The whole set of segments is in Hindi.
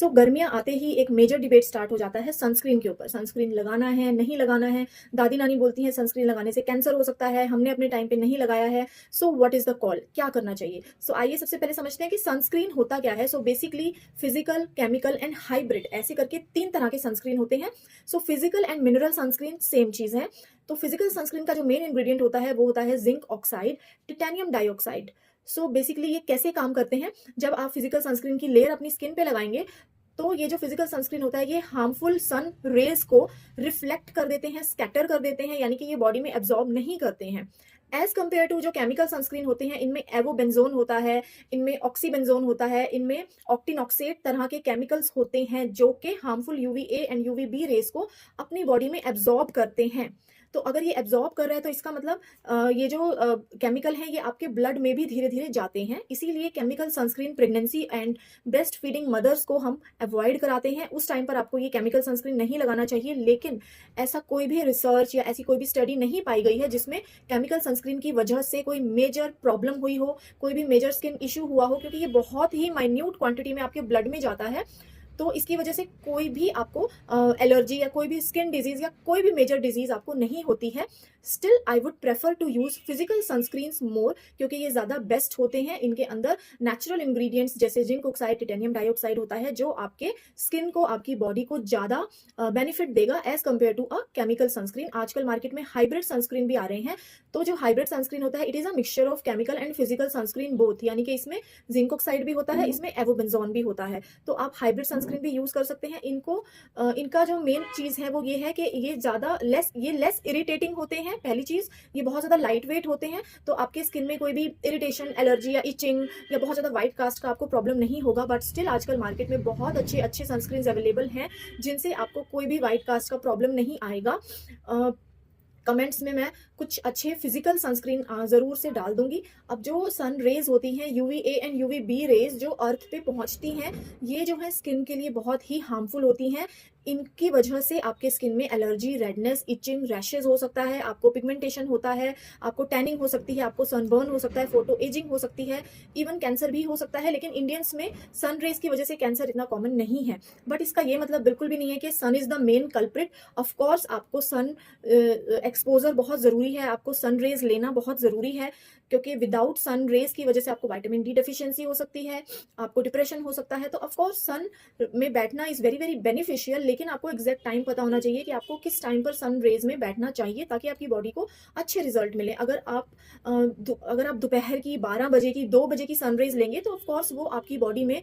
गर्मियाँ आते ही एक मेजर डिबेट स्टार्ट हो जाता है सनस्क्रीन के ऊपर। सनस्क्रीन लगाना है, नहीं लगाना है। दादी-नानी बोलती हैं सनस्क्रीन लगाने से कैंसर हो सकता है, हमने अपने टाइम पे नहीं लगाया है। So what is the call? क्या करना चाहिए? सो आइए सबसे पहले समझते हैं कि सनस्क्रीन होता क्या है? So basically physical, chemical and hybrid ऐसे करके 3 तरह के सनस्क्रीन होते हैं। So physical and mineral sunscreen same चीज़ है। तो फिज़िकल सनस्क्रीन का जो मेन इंग्रीडिएंट होता है वो होता है zinc oxide, titanium dioxide. So basically ये कैसे काम करते हैं? जब आप फिज़िकल सनस्क्रीन की लेयर अपनी स्किन पे लगाएँगे तो ये जो फिजिकल सनस्क्रीन होता है ये हार्मफुल सन रेज को रिफ्लेक्ट कर देते हैं, स्कैटर कर देते हैं, यानी कि ये बॉडी में एब्जॉर्ब नहीं करते हैं। एज कंपेयर टू जो केमिकल सनस्क्रीन होते हैं इनमें एवोबेंजोन होता है, इनमें ऑक्सीबेंजोन होता है, इनमें ऑक्टिनॉक्सेट तरह के केमिकल्स होते हैं जो कि harmful UVA and UVB rays को अपनी बॉडी में एब्जॉर्ब करते हैं। तो अगर ये एब्जॉर्ब कर रहा है तो इसका मतलब ये जो केमिकल हैं ये आपके ब्लड में भी धीरे धीरे जाते हैं। इसीलिए chemical sunscreen pregnancy and breast feeding mother's को हम अवॉइड कराते हैं। उस टाइम पर आपको ये केमिकल सनस्क्रीन नहीं लगाना चाहिए, लेकिन ऐसा कोई भी रिसर्च या ऐसी कोई भी स्टडी नहीं पाई गई है जिसमें केमिकल सनस्क्रीन की वजह से कोई मेजर प्रॉब्लम हुई हो, कोई भी मेजर स्किन इश्यू हुआ हो, क्योंकि ये बहुत ही माइन्यूट क्वांटिटी में आपके ब्लड में जाता है। तो इसकी वजह से कोई भी आपको एलर्जी या कोई भी स्किन डिजीज या कोई भी मेजर डिजीज आपको नहीं होती है। Still I would prefer to use physical sunscreens more, क्योंकि ये ज़्यादा बेस्ट होते हैं। इनके अंदर नेचुरल इंग्रेडिएंट्स जैसे जिंक ऑक्साइड, टिटेनियम डाइऑक्साइड होता है जो आपके स्किन को, आपकी बॉडी को ज़्यादा बेनिफिट देगा as compare to a chemical sunscreen. आजकल मार्केट में हाइब्रिड सनस्क्रीन भी आ रहे हैं। तो जो हाइब्रिड सनस्क्रीन होता है it is a mixture of chemical and physical sunscreen both, यानी कि इसमें जिंक ऑक्साइड भी होता है, इसमें एवोबेंजोन भी होता है। तो आप हाइब्रिड सनस्क्रीन भी यूज़ कर सकते हैं। इनको इनका जो मेन चीज़ है वो ये है कि ये ज़्यादा लेस इरिटेटिंग होते हैं। पहली चीज़, ये बहुत ज़्यादा लाइट वेट होते हैं, तो आपके स्किन में कोई भी इरिटेशन, एलर्जी या इचिंग या बहुत ज़्यादा व्हाइट कास्ट का आपको प्रॉब्लम नहीं होगा। बट स्टिल आजकल मार्केट में बहुत अच्छे अच्छे सनस्क्रीन अवेलेबल हैं जिनसे आपको कोई भी व्हाइट कास्ट का प्रॉब्लम नहीं आएगा। कमेंट्स में मैं कुछ अच्छे फिजिकल सनस्क्रीन ज़रूर से डाल दूंगी। अब जो सन रेज होती हैं, यूवीए एंड यूवीबी रेज जो अर्थ पे पहुंचती हैं, ये जो है स्किन के लिए बहुत ही हार्मफुल होती हैं। इनकी वजह से आपके स्किन में एलर्जी, रेडनेस, इचिंग, रैशेज हो सकता है, आपको पिगमेंटेशन होता है, आपको टैनिंग हो सकती है, आपको सनबर्न हो सकता है, फोटो एजिंग हो सकती है, इवन कैंसर भी हो सकता है। लेकिन इंडियंस में सन रेज की वजह से कैंसर इतना कॉमन नहीं है। बट इसका ये मतलब बिल्कुल भी नहीं है कि sun is the main culprit. Of course आपको सन एक्सपोजर बहुत ज़रूरी है, आपको सन रेज लेना बहुत ज़रूरी है, क्योंकि विदाउट सन रेज की वजह से आपको विटामिन डी डेफिशिएंसी हो सकती है, आपको डिप्रेशन हो सकता है। तो ऑफकोर्स सन में बैठना इज़ वेरी वेरी बेनिफिशियल, लेकिन आपको एग्जैक्ट टाइम पता होना चाहिए कि आपको किस टाइम पर सन रेज में बैठना चाहिए ताकि आपकी बॉडी को अच्छे रिजल्ट मिले। अगर आप दोपहर की 12 बजे की, 2 बजे की सन रेज लेंगे तो ऑफकोर्स वो आपकी बॉडी में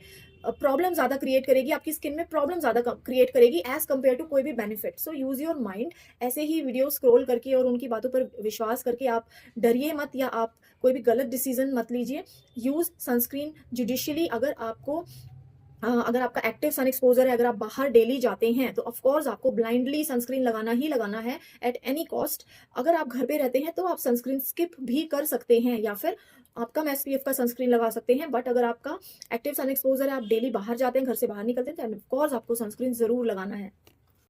प्रॉब्लम ज़्यादा क्रिएट करेगी, आपकी स्किन में प्रॉब्लम ज़्यादा क्रिएट करेगी एज कम्पेयर टू कोई भी benefit. So use your mind. ऐसे ही वीडियो स्क्रॉल करके और उनकी बातों पर विश्वास करके आप डरिए मत, या आप कोई भी गलत डिसीजन मत लीजिए। Use sunscreen judicially. अगर आपका एक्टिव सन एक्सपोजर है, अगर आप बाहर डेली जाते हैं तो ऑफकोर्स आपको ब्लाइंडली सनस्क्रीन लगाना ही लगाना है एट एनी कॉस्ट। अगर आप घर पे रहते हैं तो आप सनस्क्रीन स्किप भी कर सकते हैं या फिर आप कम एसपीएफ का सनस्क्रीन लगा सकते हैं। बट अगर आपका एक्टिव सन एक्सपोजर है, आप डेली बाहर जाते हैं, घर से बाहर निकलते हैं, तो ऑफकोर्स आपको सनस्क्रीन जरूर लगाना है।